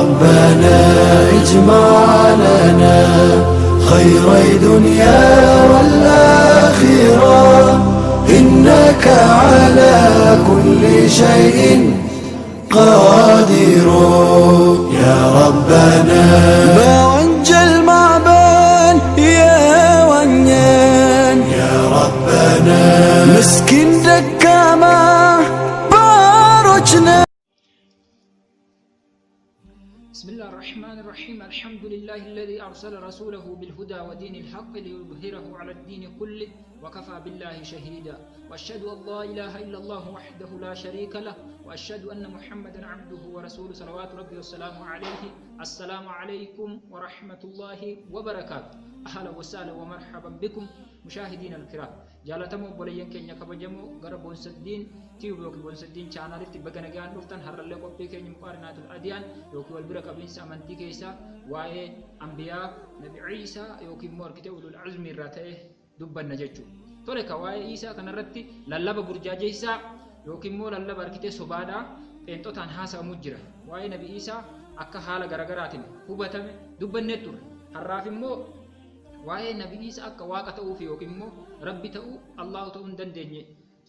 ربنا اجمع لنا خير دنيا والآخرة إنك على كل شيء قادر يا ربنا. بوج المعبان يا ونيان يا ربنا مسكين دكامة باروجنا. بسم الله الرحمن الرحيم. الحمد لله الذي أرسل رسوله بالهدى ودين الحق ليظهره على الدين كله وكفى بالله شهيدا. وأشهد أن لا إله إلا الله وحده لا شريك له وأشهد أن محمدا عبده ورسوله صلوات ربي والسلام عليه. السلام عليكم ورحمة الله وبركاته. أهلا وسهلا ومرحبا بكم مشاهدين الكرام. جالتمو بوليين كينيا كبجمو غرب بونسدين تيوب يوكي بونسدين channel itti bagana gaan dhuftan harralee qophii keenya muqaarinatul adiyaan yookiin wal bira qabiinsa amantii keessa waa'ee anbiyaa nabi Iisaa yookiin immoo argitee ulul azmi irraa ta'e dubbanna jechuudha. Tole ka waa'ee Iisaa kanarratti lallaba burjaajeessaa yookiin immoo lallaba argitee sobaadhaa pheenxotaan haasa'amu jira. Waa'ee nabi Iisaa akka haala garagaraatiin hubatame dubbannee turre. Har'aaf immoo waa'ee nabi Iisaa akka waaqa ta'uuf yookiin immoo rabbi ta'uu Allahu ta'uu hin dandeenye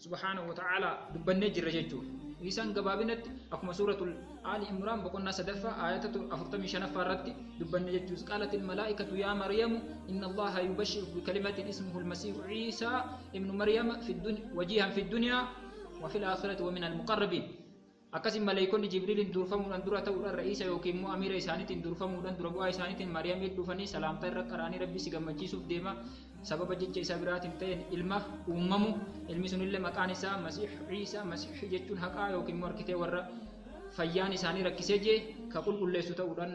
subhanahu wa ta'ala dubbannee jirra jechuudha. Isaan gabaabinatti akkuma suuratul Ali Imraan boqonnaa sadaffaa aayatatu 45 irratti dubbanne jechuudha. Qaalatil malaa'ikatu yaa Maryamu inna Allaha yubashshiruki bi kalimatin ismuhu al-masiihu Iisaa ibnu Maryama wajihan fi dunyaa wa fil aakhirati wa min al-muqarrabiin. Akkasiin malaa'ikonni Jibriiliin durfamuudhaan dura ta'uudhaan ra'iisa yookiin immoo amiira isaaniitiin durfamuudhaan dura bu'aa isaaniitiin Maryamiin dhufanii salaamtaa irra qaraanii Rabbi si gammachiisuuf deema. Sababa jecha isa biraatiin ta'een ilma uumamu ilmi sunillee maqaan isaa Masiih Iisaa. Masiih jechuun haqaa yookiin immoo harkitee warra fayyaan isaanii rakkisee jee ka qulqulleessu ta'uudhaan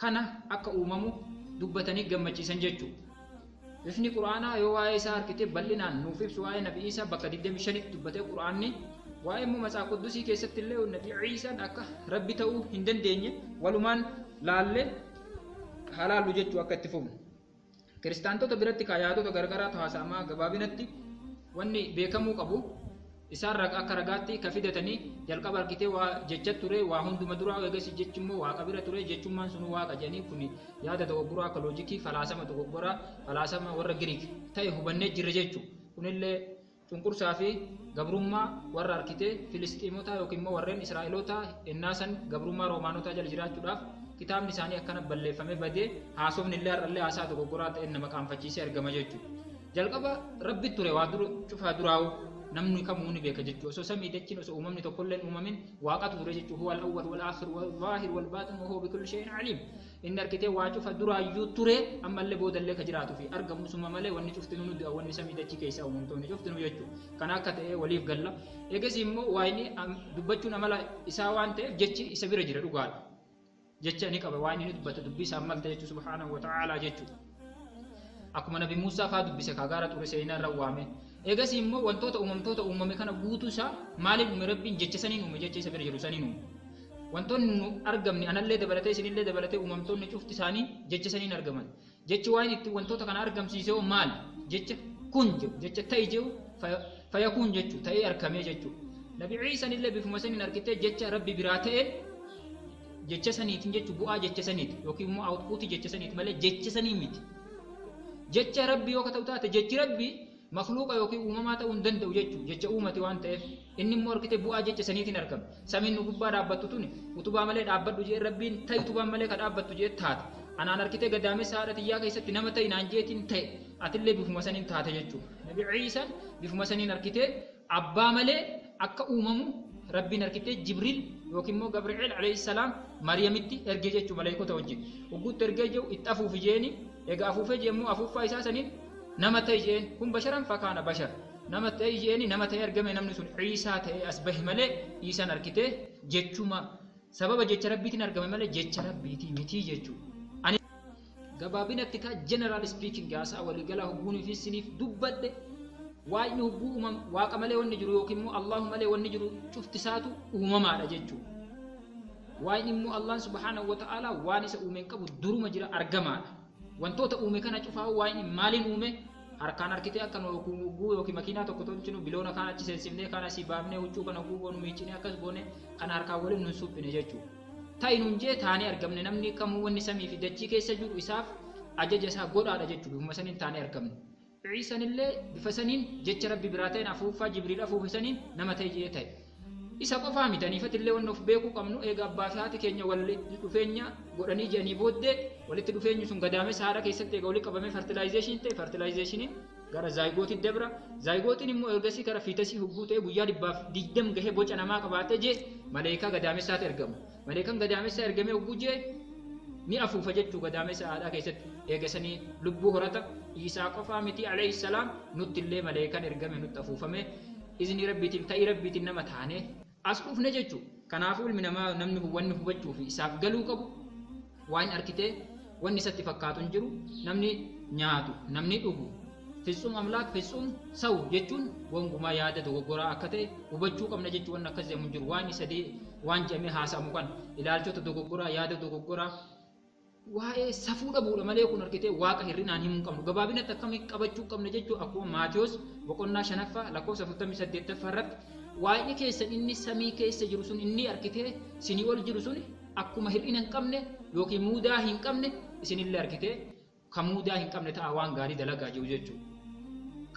kana akka uumamu dubbatanii gammachiisan jechuudha. Bifni Quraanaa yoo waa'ee isaa harkitee bal'inaan nuuf ibsu waa'ee nabi Iisaa bakka 25 dubbatee Quraanni waa'ee immoo Matsaaf Quddusii keessatti illee nabi Iisaan akka rabbi ta'uu hin dandeenye walumaan laallee halaallu jechuu akka itti fufnu. Kiristaantota biratti yaadota gargaraatu haasa'amaa gabaabinatti wanni beekamuu qabu isaan akka ragaatti ka fidatanii jalqaba argitee waa jecha ture waa hunduma duraa eegas jechi immoo waaqa bira ture jechummaan sun waaqa jedhanii kun yaada dogoggoraa akka loojikii falaasama dogoggoraa falaasama warra Giriik ta'e hubannee jirra jechuudha. Kunillee cunqursaa fi gabrummaa warra argitee Filistiimotaa yookiin immoo warreen Israa'elotaa ennaasan gabrummaa Roomaanotaa jala jiraachuudhaaf kitaabni isaanii akkana balleeffamee badee haasofni illee har'allee haasaa dogoggoraa ta'een nama qaanfachiisee argama jechuudha. Jalqaba rabbi ture waa cufaa duraa'u namni kamuu ni beeka jechuudha. Osoo samii dachiin osoo uumamni tokkollee uumamin waaqatu ture jechuudha. Huwa al-awwal wal aakhir wal zaahir wal baatin wa huwa bi kulli shay'in aliim. Inni argitee waa cufa duraayyuu ture ammallee boodallee ka jiraatuu fi argamu suma malee wanni cuftinu nuti wanni samii dachii keessaa uumamtoonni cuftinu jechuudha. Kana akka ta'e waliif galla. Eegas immoo waa inni dubbachuun amala isaa waan ta'eef jechi isa bira jira dhugaadha. Jecha ni qaba waan inni dubbata dubbii isaa malta jechuudha subhanahu wa ta'ala jechuudha. Akkuma nabi Muusaa fa'aa dubbise kaagaara ture seenaa irra waame. Eegas immoo wantoota uumamtoota uumame kana guutuu isaa maaliin uume rabbiin jecha saniin uume jecha isa bira jiru saniin uume. Wantoonni nu argamne anallee dabalatee isinillee dabalatee uumamtoonni cufti isaanii jecha saniin argaman. Jechi waan itti wantoota kana argamsiisee maal jecha kun jedhu jecha ta'e jedhu fayakuun jechuudha ta'ee argamee jechuudha. Nabi Iisaan illee bifuma saniin argitee jecha rabbi biraa ta'e jecha saniitiin jechuun bu'aa jecha saniiti yookiin immoo outpuutii jecha saniiti malee jecha sanii miti. Jecha rabbi yoo ta'u taate jechi rabbi makhluuqa yookiin uumamaa ta'uu hin danda'u jechuudha. Jecha uumate waan ta'eef inni immoo argitee bu'aa jecha saniitiin argama. Samiin nu gubbaa dhaabbattu tuni utubaa malee dhaabbadhu jee rabbiin ta'e utubaa malee ka dhaabbattu jee taate. Anaan argitee gadaamessa haadha xiyyaa keessatti nama ta'e naan jeetiin ta'e atillee bifuma saniin taate jechuudha. Nabi Iisaan bifuma saniin argitee abbaa malee akka uumamu rabbiin argitee Jibriil yookiin immoo Gabri'eel alayhi salaam Maryamitti ergee jechuudha malaayikoota wajjin. Uguutti ergee jiru itti afuufi jeeni egaa afuufee jeemmoo afuuffaa isaa saniin nama ta'e jeen kun basharan fakkaana bashar nama ta'e jeeni nama ta'e argame namni sun Iisaa ta'e as bahe malee Iisaan argitee jechuma sababa jecha rabbiitiin argame malee jecha rabbiitii miti jechuudha. Ani gabaabinatti ka general speaking haasaa waliigalaa hubbuunii fi siniif dubbadhe waan hubbuu uumam waaqa malee wanni jiru yookiin immoo Allahu malee wanni jiru cuftisaatu uumamaadha jechuudha. Waan immoo Allah subhanahu wa ta'ala waan isa uumeen qabu duruma jira argamaadha. Wantoota uume kana cufaa waan maaliin uume harkaan harkitee akka nuuguu yookiin makiinaa tokko tolchinu biloona kana achi seensifnee kana si baafnee huccuu kana guugoonu miichinee akkas goone kana harkaan waliin nun suphine jechuudha. ta'inuun jee taanee argamne namni kamuu wanni samii fi dachii keessa jiru isaaf ajaja isaa godhaadha jechuudha bifuma saniin taanee argamne Ciisaan illee bifa saniin jecha rabbi biraa ta'een afuuffaa Jibriil afuufe saniin nama ta'e jee ta'e isa qofaa mitaniifat illee wanni of beekuu qabnu eega abbaa fi haati keenya walitti dhufeenya godhanii jedhanii booddee walitti dhufeenyi sun gadaamessa haadha keessatti eega walitti qabamee fertilaayizeeshinii ta'e fertilaayizeeshiniin gara zaayigootii dabra zaayigootiin immoo ergasii gara fiitasii hubbuu ta'e guyyaa 220 gahee boca namaa qabaatee jee maleekaa gadaamessaatti ergamu maleekaan gadaamessaa ergamee hubbuu jee ni afuufa jechuu gadaamessa haadhaa keessatti eegasanii lubbuu horata Isaa qofaa miti alayhi salaam nutti illee maleekaan ergame nutti afuufame izni rabbiitiin ta'ii rabbiitiin nama taane as dhufne jechuu kanaafuu ilmi namaa namni wanni hubachuu fi isaaf galuu qabu waan arkitee wanni isatti fakkaatu hin jiru namni nyaatu namni dhugu fitsum amlaak fitsum saw jechuun wangumaa yaada dogoggoraa akka ta'e hubachuu qabna jechuu waan akkas jedhamu hin jiru waan isadii waan jedhamee haasamu kan ilaalchota dogoggoraa yaada dogoggoraa waa'ee safuu dhabuudha malee kun arkitee waaqa hirrinaan himuu qabnu gabaabinatti akkamii qabachuu qabna jechuu akkuma Maatiyos boqonnaa 5ffaa lakkoofsa 48ffaa irratti waa'ee keessan inni samii keessa jiru sun inni arkitee sinii ol jiru sun akkuma hir'ina hin qabne yookiin muudaa hin qabne isinillee arkitee kan muudaa hin qabne ta'a waan gaarii dalagaa jiru jechuu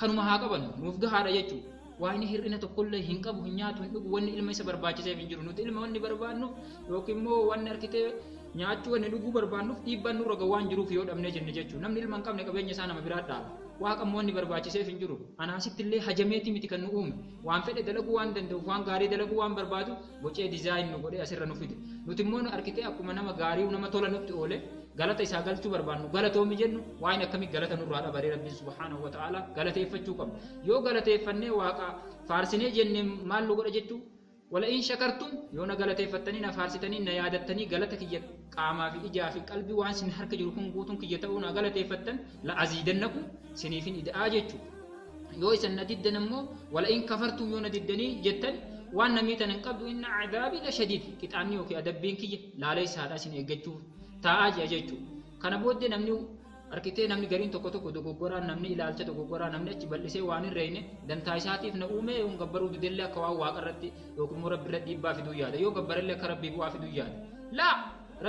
kanuma haa qabannu nuuf gahaadha jechuu waa'ee hir'ina tokkollee hin qabu hin nyaatu hin dhugu wanni ilma isa barbaachiseef hin jiru nuti ilma wanni barbaannu yookiin immoo wanni arkitee nyaachuu wanni dhuguu barbaannuuf dhiibbaan nurra gawaan jiruuf yoo dhabnee jenne jechuu namni ilma hin qabne qabeenya isaa nama biraa dhaaba waaqa immoo wanni barbaachiseef hin jiru anaasitti illee hajameeti miti kan nu uume waan fedhe dalaguu waan danda'uuf waan gaarii dalaguu waan barbaadu bocee dizaayin nu godhee asirra nu fide nuti immoo arkitee akkuma nama gaarii nama tola nutti oole galata isaa galchuu barbaannu galatoomi jennu waan akkamii galata nurraa dhabaree rabbiin subhaanahu wa ta'ala galateeffachuu qabna yoo galateeffannee waaqa faarsinee jennee maal nu godha jechuu wala in shakartum yoo na galateeffattanii na faarsitanii na yaadattanii galata kiyya qaamaa fi ijaa fi qalbii waan sin harka jiru kun guutuun kiyya ta'uu na galateeffattan la aziidannakum siniifin ida'aa jechuu yoo isan na diddan immoo wala in kafartum yoo na diddanii jettan waan namiitan hin qabdu inna cadaabii la shadiid qixaanni yookiin adabbiin kiyya laalee isaadhaa sin eeggachuuf taa'aa jira jechuu kana booddee namni arkitee namni gariin tokko dogoggoraa namni ilaalcha dogoggoraa namni achi bal'isee waan hin reeyne dantaa isaatiif na uume yoo gabbaruu didellee akka waan waaqa irratti yookiin immoo rabbi irratti dhiibbaa fiduu yaada yoo gabbarallee akka rabbii bu'aa fiduu yaada laa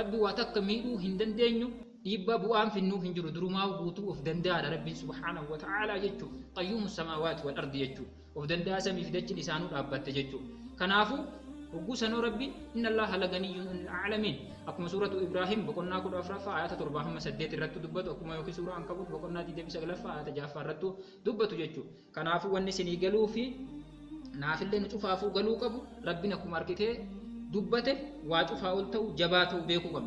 rabbi waa takka miidhuu hin dandeenyu dhiibbaa bu'aan finnuuf hin jiru durumaa guutuu of danda'aadha rabbiin subhaanahu wa ta'aalaa jechuu qayyuumu samaawaati wal ardi jechuu of danda'a samii fi dachiin isaanuu dhaabbatte jechuu kanaafuu وقوسنا ربي إن الله لغني عن العالمين أكما سورة إبراهيم بقولنا كل أفرافا آيات ترباهم مسديت الرتو دبت أكما يوكي سورة عنكبوت بقولنا دي دبي سغلفا آيات جعفر الرتو دبتو جيتشو كان عفو ونسني قالوا في نافل لين نشوف عفو قالوا كبو ربنا كماركته دبته واجف فاولتو جباتو بيكو كم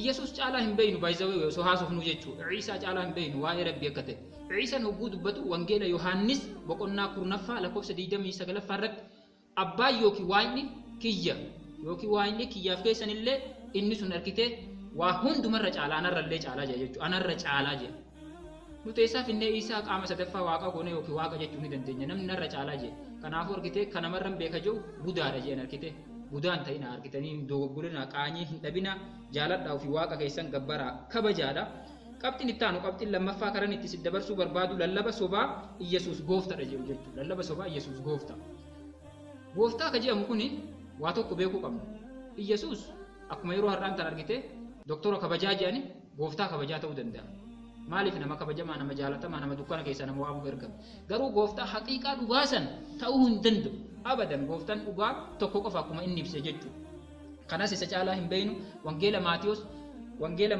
يسوع تعالى هم بينه بايزوي وسهاسو فنو جيتشو عيسى تعالى هم بينه واي ربي كته عيسى نوجود دبتو وانجيل يوحنس بقولنا كرنفا لكوب سديدة مي سغلفا رت أبا يوكي وايني kiyya yookiin waa inni kiyyaaf keessan illee inni sun arkitee waa hundumarra caalaa anarrallee caalaa jira jechuudha anarra caalaa jira nuti isaaf inni isaa qaama sadaffaa waaqa goone yookiin waaqa jechuu ni dandeenya namni narra caalaa jira kanaafuu arkitee kanamarran beeka jiru budaadha jeen arkitee budaan ta'ina arkitanii dogoggorina qaanyii hin dhabina jaaladhaa ofii waaqa keessan gabbaraa kabajaadha qabxiin itti aanu qabxiin lammaffaa karan itti dabarsuu barbaadu lallaba sobaa Iyesuus gooftadha jedhu jechuudha lallaba sobaa Iyesuus goofta gooftaa ka jedhamu kuni waa tokko beekuu qabna Iyesuus akkuma yeroo har'aan tan argite doktora kabajaa jedhani gooftaa kabajaa ta'uu danda'a maaliif nama kabajamaa nama jaalatamaa nama dukkana keessa nama waamu ergama garuu gooftaa haqiiqaa dhugaasan ta'uu hin danda'u abadan gooftaan dhugaa tokko qofa akkuma inni ibse jechuudha kanas isa caalaa hin beeynu wangeela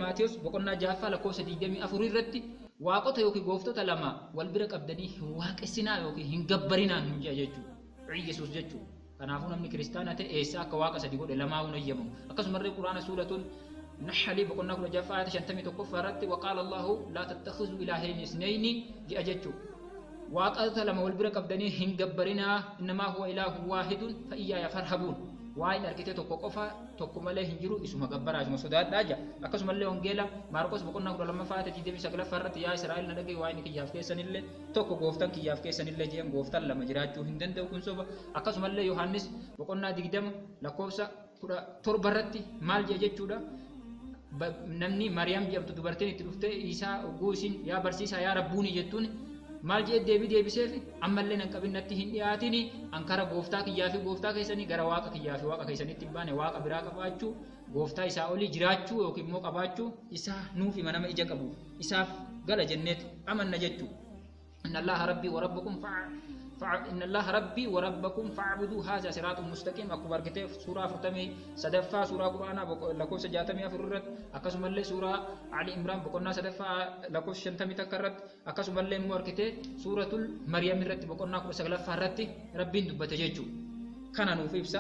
Maatiyos boqonnaa 6 lakkoofsa 24 irratti waaqota yookiin gooftota lama wal bira qabdanii hin waaqessinaa yookiin hin gabbarinaan hin jedha jechuudha Iyesuus jechuudha kanaafuu namni kiristaana ta'e eessa akka waaqa sadi godhe lamaa hunayyamu akkasumallee quraana suuratul nahl boqonnaa 16 ayata 51 irratti waqaala Allahu laa tattakhidhu ilaahayni isnayni jedha jechuudha waaqota lama wal bira qabdanii hin gabbarinaa innamaa huwa ilaahun waahidun fa iyyaaya farhabuun waan arkitee tokko qofa tokko malee hin jiru isuma gabbaraa isuma sodaadhaa jira akkasumallee wangeela Maarqos boqonnaa 12 ayata 29 irratti yaa Israa'el na dhaga'i waan kiyyaaf keessanillee tokko gooftaan kiyyaaf keessanillee jedhan gooftaan lama jiraachuu hin danda'u kun soba akkasumallee Yohaannis boqonnaa 20 lakkoofsa 17 irratti maal jedha jechuudha namni Maariyaam jedhamtu dubartiin itti dhuftee Isaa oguu isin yaa barsiisaa yaa rabbuuni jettuun maal jedhe deebiseef ammallee nan qabinnatti hin dhiyaatini ankara gooftaa kiyyaa fi gooftaa keessanii gara waaqa kiyyaa fi waaqa keessanitti hin baane waaqa biraa qabaachuu gooftaa isaa olii jiraachuu yookiin immoo qabaachuu isaa nuuf hima nama ija qabu isaaf gala jenneet amanna jechuu. inna allaha rabbii wa rabbukum inna allaha rabbii wa rabbakum fa'budu haza siraatun mustaqim. akkuma argitee suuraa 43 suuraa quraanaa lakkoofsa 64 irratti akkasumallee suuraa Ali Imraan boqonnaa 3 lakkoofsa 50 takka irratti akkasumallee immoo argitee suuratul Maryam irratti boqonnaa 19 irratti rabbiin dubbate jechuu kana nuuf ibsa.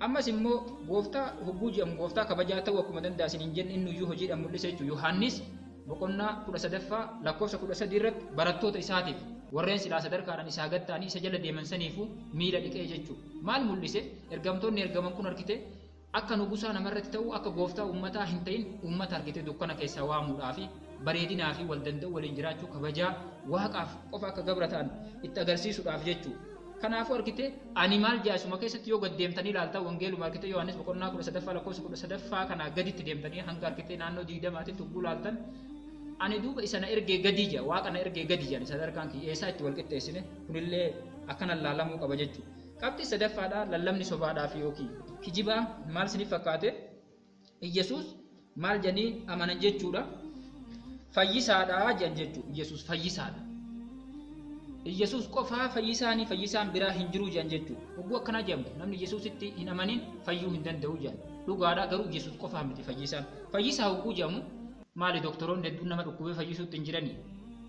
ammas immoo gooftaa hogguu jedhamu gooftaa kabajaa ta'uu akkuma danda'asin hin jenne inni iyyuu hojiidhaan mul'isa jechuu. Yohaannis boqonnaa 13 lakkoofsa 13 irratti barattoota isaatiif warreen silaa sadarkaadhaan isaa gad ta'anii isa jala deeman saniifuu miila dhiqee jechuu. maal mul'ise? ergamtoonni ergaman kun argite akka nugusaa namarratti ta'uu akka gooftaa ummataa hin ta'in ummata argite dukkana keessaa waamuudhaafi bareedinaa fi wal danda'u waliin jiraachuu kabajaa waaqaaf qofa akka gabra ta'an itti agarsiisuudhaaf jechuu. kanaafuu argite ani maal jaasuma keessatti yoo gad deemtanii ilaaltaa wangeeluma argite Yohaannis boqonnaa 13 lakkoofsa 13 kana gaditti deemtanii hanga argite naannoo 20 tugguu ilaaltan ani duuba isa na ergee gadi jira waaqa na ergee gadi jira sadarkaan kiyyeessaa itti wal qixxeessine kunillee akkana laalamuu qaba jechuudha. qabxii sadaffaadhaa lallabni sobaadhaa fi yookiin kijibaa maal isiniif fakkaate? Iyyesuus maal janii amanan jechuudha? Fayyisaadhaa jedhan jechuudha. Iyyesuus fayyisaadha. Iyyesuus qofaa fayyisaanii fayyisaan biraa hin jiru jedhan jechuudha. Hogguu akkanaa jedhamtu namni Iyyesuusitti hin amanin fayyuu hin danda'u jedhan. Dhugaadhaa garuu Iyyesuus qofaa miti fayyisaan. Fayyisaa hogguu jedhamu maali doktoroonni hedduun nama dhukkubee fayyisuutti hin jiranii?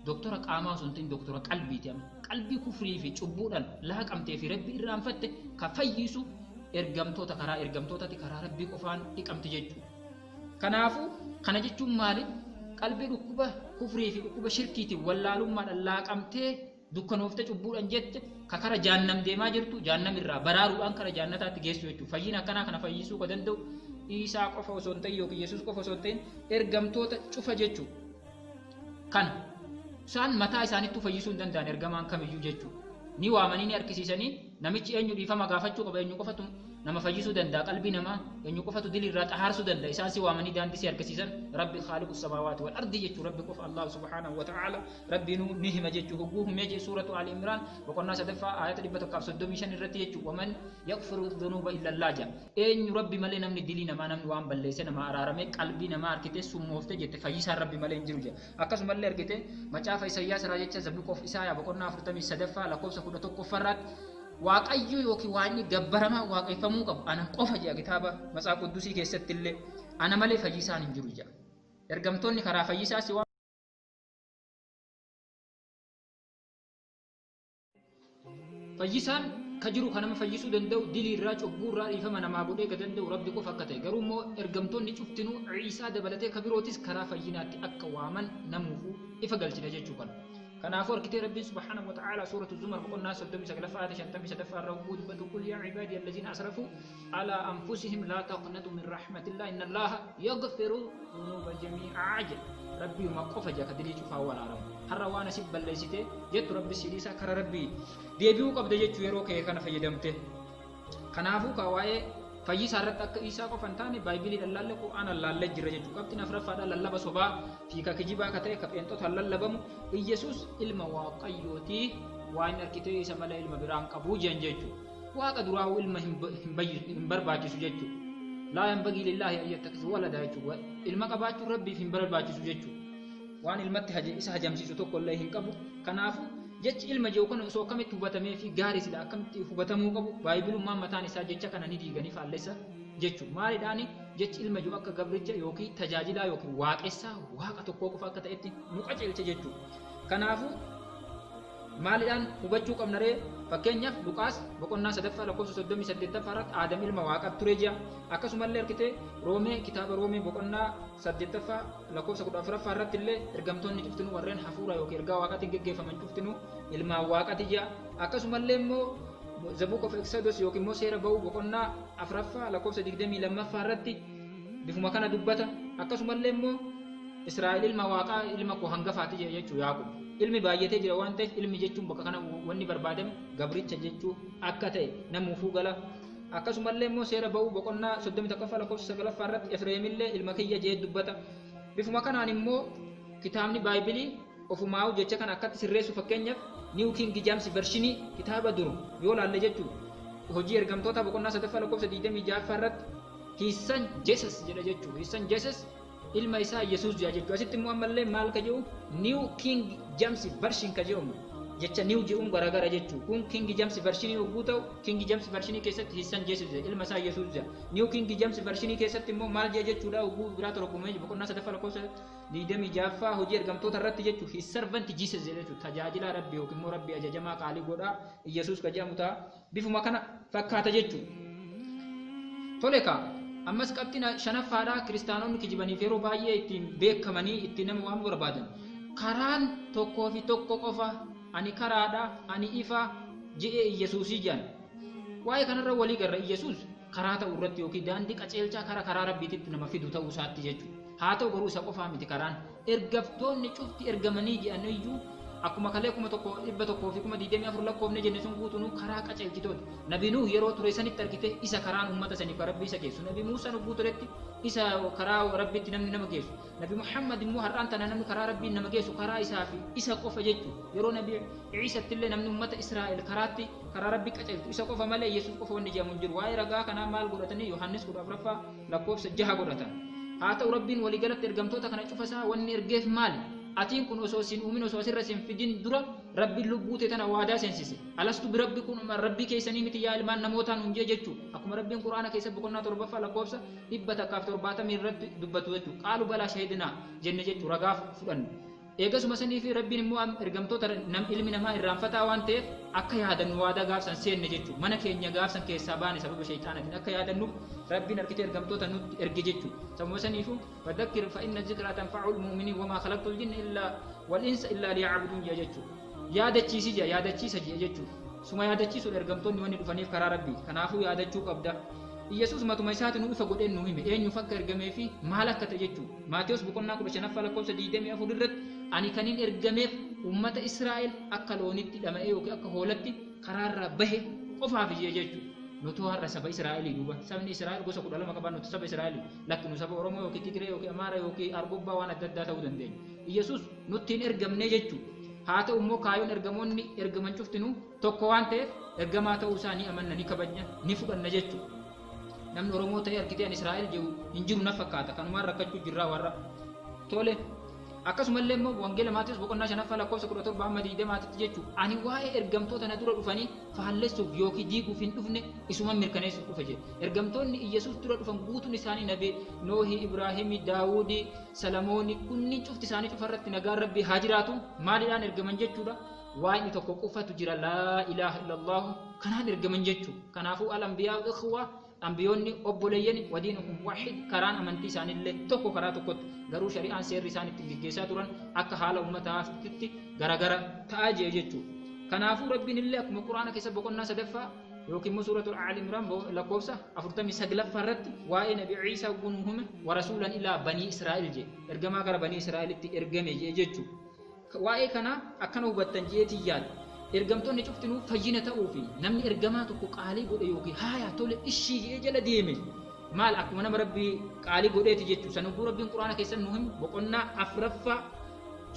Doktora qaamaa osoo hin ta'in doktora qalbiiti. Qalbii kufrii fi cubbuudhaan laaqamtee fi rabbi irraanfatte ka fayyisu ergamtoota karaa ergamtootatti karaa rabbii qofaan dhiqamti jechuudha. Kanaafuu kana jechuun maali? Qalbii dhukkuba kufrii fi dhukkuba shirkiitiin wallaalummaadhaan laaqamtee dukkanooftee cubbuudhaan jette ka kara jaannam deemaa jirtu jaannam irraa baraaruudhaan kara jaannataatti geessu jechuudha. Fayyina akkanaa kana fayyisuu ka danda'u Isaa qofa osoo hin ta'in yookiin Yesuus qofa osoo hin ta'in ergamtoota cufa jechuudha. Kana isaan mataa isaaniitti fayyisuu hin danda'an ergamaan kamiyyuu jechuudha. Ni waamanii ni harkisiisanii namichi eenyu dhiifama gaafachuu qaba eenyu qofatu nama fayyisuu danda'a qalbii namaa eenyu qofatu dilii irraa xahaarsuu danda'a isaan si waamanii daandii si harkisiisan rabbi khaaliqu samaawaati wal ardi jechuu rabbi qofa Allah subhanahu wa ta'ala rabbiin ni hima jechuu hogguu himee jechuu suuratu Ali Imraan boqonnaa 3 ayata 135 irratti jechuu waman yaghfiru dhunuba illa Allah ja eenyu rabbi malee namni dilii namaa namni waan balleesse nama araarame qalbii namaa harkitee summoofte jette fayyisaan rabbi malee hin jiru ja akkasumallee argite macaafa Isaayyaas raajicha zabbiqoof Isaayaa boqonnaa 43 lakkoofsa 11 farraatti waaqayyo yookiin waanni gabbaramaa waaqeffamuu qabu ana qofa jedha kitaaba Matsaaf Quddusii keessatti illee ana malee fayyisaan hin jiru jedha. Ergamtoonni karaa fayyisaas fayyisaan ka jiru kan nama fayyisuu danda'u dilii irraa cubbuu irraa dhiifama namaa godhee ka danda'u rabbi qofa akka ta'e garuu immoo ergamtoonni cuftinuu Ciisaa dabalatee ka birootis karaa fayyinaatti akka waaman namuufuu ifa galchina jechuu kana. كنافور كتير ربي سبحانه وتعالى سورة الزمر بقولنا سدوم سقلف آية شنتم سدفع الرغود بتقول يا عبادي الذين أسرفوا على أنفسهم لا تقنطوا من رحمة الله إن الله يغفر الذنوب جميعا عاجل ربي ما قف جاك دلي شوفا ولا رب حروانا سب بلسيته جت ربي سيريسا كر ربي ديبيو قبل جت يروك كان فيدمته كنافو كواي فيسا رتك إيسا كفنتاني بايبلي الله قرآن الله جرى جتو كابتن أفرف هذا الله بسوبا في كجيبا كتير كابتن توت الله بمو إيسوس علم واقعيوتي وين أركيتي سملا علم بران كابو جنجتو وأقدروا علم هم برباجي سجتو لا ينبغي لله أن يتخذ ولدا جتو علم كباجو ربي هم برباجي سجتو وان علم تهجي إسا جمسي ستوك الله هم كابو كنافو jechi ilma jiru kun osoo kamitti hubatamee fi gaarii sila akkamitti hubatamuu qabu baayibilummaan mataan isaa jecha kana ni diiganii faallessa jechuudha. Maaliidhaan jechi ilma jiru akka gabricha yookiin tajaajilaa yookiin waaqessaa waaqa tokkoo qofa akka ta'etti nu qajeelcha jechuudha. Kanaafuu maaliidhaan hubachuu qabna ree fakkeenyaaf Luqaas boqonnaa 3 lakkoofsa 38 irratti Aadam ilma waaqaa ture jira. Akkasumallee argitee Roomee kitaaba Roomee boqonnaa 8 lakkoofsa 14 irratti illee ergamtoonni cuftinuu warreen hafuura yookiin ergaa waaqaatiin geggeeffaman cuftinuu ilmaan waaqaati jira. Akkasumallee immoo The Book of Exodus yookiin immoo seera ba'uu boqonnaa 4 lakkoofsa 22 irratti bifuma kana dubbata. Akkasumallee immoo Israa'el ilma waaqaa ilma koo hangafaati jechuu Yaaqub. Ilmi baay'atee jira waan ta'eef ilmi jechuun bakka kana wanni barbaadame gabricha jechuu akka ta'e namuufuu gala. Akkasumallee immoo seera ba'uu boqonnaa 31 lakkoofsa 9 irratti Efreemillee ilma kiyya jee dubbata. Bifuma kanaan immoo kitaabni Baayibilii ofumaa'u jecha kana akkatti sirreessu fakkeenyaaf New King James Version kitaaba duru yoo laalle jechuudha. Hojii ergamtoota boqonnaa 9 lakkoofsa 26 irratti his son Jesus jedha jechuudha. His son Jesus ilma isaa Yesuus jedha jechuudha. Asitti immoo ammallee maal ka jedhu New King James Version ka jedhamu jecha new jedhuun garagara jechuudha. Kun King James Version yogguu ta'u King James Version keessatti his son Jesus jedha ilma isaa Yesuus jedha. New King James Version keessatti immoo maal jedha jechuudha yogguu biraa torgomee boqonnaa 9 lakkoofsa 26 hojii ergamtoota irratti jechuudha. His servant Jesus jedha jechuudha. Tajaajila Rabbi yookiin immoo Rabbi ajajamaa qaalii godhaa Yesuus ka jedhamu ta'a. Bifuma kana fakkaata jechuudha. Tole ka ammas qabxina shanaffaadhaa kiristaanonni kijibaniif yeroo baay'ee ittiin beekamanii ittiin nama waan barbaadan karaan tokkoo fi tokko qofa ani karaadha ani ifa jedhee Yesuusii jedhan. Waa'ee kanarra walii garra Yesuus karaa ta'uu irratti yookiin daandii qaceelchaa karaa Rabbiitti nama fidu ta'uu isaatti jechuudha. Haa ta'u garuu isa qofaa miti karaan ergamtoonni cufti ergamanii jedhaniyyuu akkuma kalee 124 lakkoofne jenne sun guutuun karaa qaceelchitoota. Nabi Nuh yeroo ture sanitti argite isa karaan ummata saniif Rabbi isa geessu. Nabi Muusaa nugguu turetti isa karaa Rabbiitti namni nama geessu. Nabi Muhammad immoo har'aan tana namni karaa Rabbiin nama geessu karaa isaa fi isa qofa jechuudha. Yeroo Nabi Iisaatti illee namni ummata Israa'el karaa Rabbi qaceelchu isa qofa malee Yesuus qofa wanni jedhamu hin jiru. Waa'ee ragaa kanaa maal godhatanii Yohaannis 14 lakkoofsa 6 godhatan. Haa ta'u Rabbiin waliigalatti ergamtoota kana cufasaa wanni ergeef maali? Atiin kun osoo sin uumin osoo asirra sin fidin dura Rabbiin lubbuu tee tana waadaa seensise. Alastu birabbi kun Rabbii keessanii miti yaa ilmaan namootaan hunjee jechuudha. Akkuma Rabbiin Quraana keessa boqonnaa 7 lakkoofsa 170 irratti dubbatu jechuudha. Qaalu balaa shahidinaa jenne jechuudha ragaa fudhannu. Eegasuma sanii fi Rabbiin immoo ergamtoota ilmi namaa irraanfataa waan ta'eef akka yaadannu waadaa gaafsan seenne jechuudha. Mana keenya gaafsan keessaa baane sababa shayxaanatiin akka yaadannuuf Rabbiin harkitee ergamtoota nutti erge jechuudha. Sababa saniifu fadakkir fa inna zikraa tanfa'ul mu'miniin wamaa khalaqtul jinna illaa wal insa illaa liya'buduun jedha jechuudha. Yaadachiisa jechuudha. Suma yaadachiisuudha ergamtoonni wanni dhufaniif karaa Rabbii. Kanaafuu yaadachuu qabda. Yesuus matuma isaati nu ifa godheen nu hime eenyuuf akka ergamee fi maal akka ta'e jechuudha. Maatiyos boqonnaa 15 lakkoofsa 24 irratti ani kaniin ergameef ummata Israa'el akka loonitti dhama'ee yookiin akka hoolatti karaarraa bahe qofaaf jechuudha. Nutu har'a saba Israa'elii duuba sabni Israa'el gosa 12 qaban nuti saba Israa'elii lakki nu saba Oromoo yookiin Tigree yookiin Amaara yookiin Argobbaa waan adda addaa ta'uu dandeenya. Yesuus nutti hin ergamne jechuudha. Haa ta'u immoo kaayoon ergamoonni ergaman cuftinuu tokko waan ta'eef ergamaa ta'uu isaa ni amanna ni kabajna ni fudhanna jechuudha. Namni Oromoo ta'ee argitee an Israa'el jedhu hin jiru na fakkaata kanumaan rakkachuu jirraa warra tole. Akkasumallee immoo wangeela Maatiyos boqonnaa 5 lakkoofsa 17 amma 20 jechuudha. Ani waa'ee ergamtoota na dura dhufanii faallessuuf yookiin diiguuf hin dhufne isuma mirkaneessuuf dhufe jedhe. Ergamtoonni Yesuus dura dhufan guutuun isaanii Nabi Noohii, Ibraahimii, Daawudii, Salamoonii kunniin cufti isaanii cufarratti nagaan Rabbii haa jiraatu maalidhaan ergaman jechuudha. Waa'ee tokko qofatu jira laa ilaaha illallah kanaan ergaman jechuudha. Kanaafuu al-anbiyaa ikhwaa ambiyoonni obboleeyyan wadiinukum waahid karaan amantii isaaniillee tokko karaa tokkotti garuu shari'aan seerri isaan ittiin gaggeessaa turan akka haala uummataatti garagara ta'aa jee jechuudha. Kanaafuu Rabbiin illee akkuma Quraana keessa boqonnaa 3 yookiin immoo suuratul Aali Imraan lakkoofsa 49 irratti waa'ee Nabi Iisaa gunuuhume wa rasuulan ilaa banii Israa'el jee ergamaa gara banii Israa'elitti ergame jee jechuudha. Waa'ee kana akkana hubattan jeetii yaada. Ergamtoonni cuftinuu fayyina ta'uu fi namni ergamaa tokko qaalii godhe yookiin haaya tole ishii jala deeme maal akkuma nama Rabbii qaalii godheeti jechuudha. Sanuu Rabbiin Quraana keessatti nu himu boqonnaa 4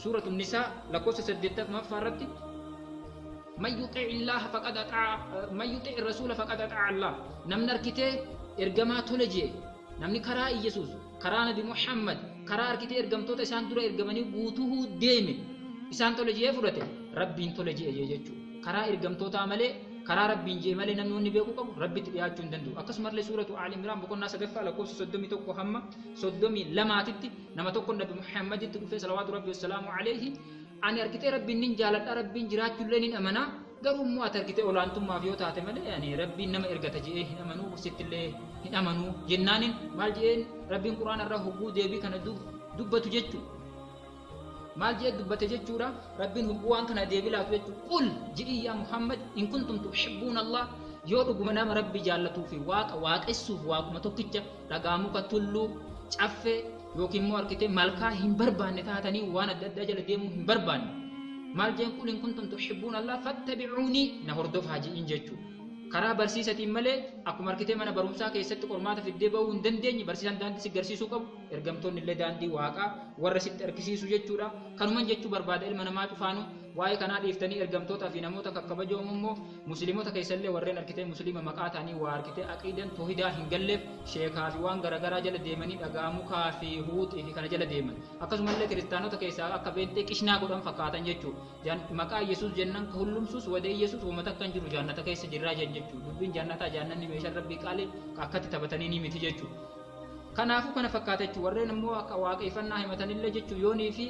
suuratul Nisaa lakkoofsa 80 irratti man yuti' ar-rasuula faqad ata'a Allah namni arkitee ergamaa tole jee namni karaa Yesuus karaa Nabi Muhammad karaa arkitee ergamtoota isaan dura ergamanii guutuu deeme isaan tole jee fudhate Rabbiin tole jee jechuudha. Karaa ergamtootaa malee karaa Rabbiin jee malee namni wanni beekuu qabu Rabbitti dhiyaachuu hin danda'u. Akkasumallee suuratu Aali Imraan boqonnaa 9 lakkoofsa 31 hamma 32tti nama tokko Nabi Muhammaditti dhufee salawaatu Rabbi wassalaamu alayhi ani arkitee Rabbiin nin jaaladha Rabbiin jiraachuullee nin amanaa garuu immoo ati arkitee olaantummaaf yoo taate malee ani Rabbiin nama ergata jee hin amanuu sittillee hin amanuu jennaanin maal jeen Rabbiin Quraana irraa hubbuu deebii kana dubbatu jechuudha. maal jee dubbate jechuudha Rabbiin hubbuu waan kana deebii laatu jechuudha qul jedhi yaa Muhammad in kuntum tuhibbuuna Allah yoo dhuguma nama Rabbi jaallatuu fi waaqessuuf waaquma tokkicha dhagaa muka tulluu caffee yookiin immoo arkitee malkaa hin barbaanne taatanii waan adda addaa jala deemuu hin barbaanne maal jeen qul in kuntum tuhibbuuna Allah fattabi'uunii na hordofaa jedhiin jechuudha. Karaa barsiisatiin malee akkuma arkitee mana barumsaa keessatti qormaata fiddee bahuu hin dandeenye barsiisaan daandii si garsiisuu qabu ergamtoonni illee daandii waaqaa warra sitti argisiisu jechuudha. Kanumaan jechuu barbaada ilma namaa cufaanu waa'ee kanaa dhiiftanii ergamtoota fi namoota kakkabajoomu immoo musliimota keessallee warreen arkitee musliima maqaa ta'anii waa arkitee aqiidan toohidaa hin galleef sheekaa fi waan garagaraa jala deemanii dhagaa mukaa fi huuxii fi kana jala deeman akkasumallee kiristaanota keessaa akka beentee qishnaa godhan fakkaatan jechuudha maqaa Yesuus jennan hullumsus wadee Yesuus uummata kan jiru jannata keessa jirraa jechuudha dubbiin jannataa jannanni meeshaa rabbii qaalee akkatti taphatanii ni miti jechuudha kanaafuu kana fakkaata jechuudha warreen immoo akka waaqeffannaa himatanillee jechuudha yoonii fi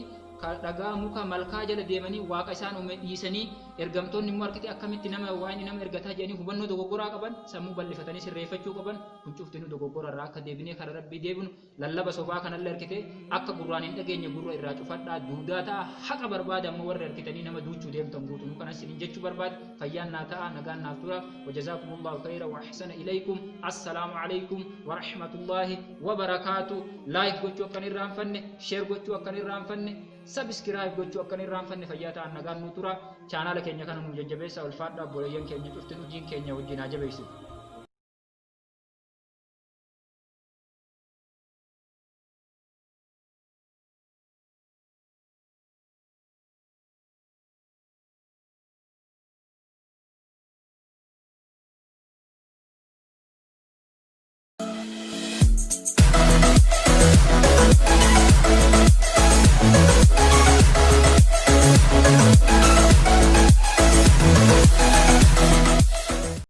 dhagaa muka malkaa jala deemanii waaqa isaan uume dhiisanii ergamtoonni immoo arkitee akkamitti nama waa'ee nama ergataa jedhanii hubannoo dogoggoraa qaban sammuu bal'ifatanii sirreeffachuu qaban kun cuftinuu dogoggora irraa akka deebinee karaa rabbii deebinu lallaba sobaa kanallee arkitee akka gurraan hin dhageenye gurra irraa cufadhaa duudaa ta'a haqa barbaada ammoo warra arkitanii nama duuchuu deemtan guutuu kanas isin jechuu barbaad fayyaan naa ta'a nagaan naaf tura wajazakumullahu khayra wa ahsana ilaykum assalaamu alaykum wa rahmatullahi wa barakaatu laayik gochuu akkan irraanfanne sheer gochuu akkan irraanfanne subscribe gochuu akkan irraanfanne fayyaa ta'an nagaan nu tura chaanala keenya kana nu jajjabeessa ulfaadhaa boleeyyan keenya cuftin hojiin keenya wajjin haa jabeessu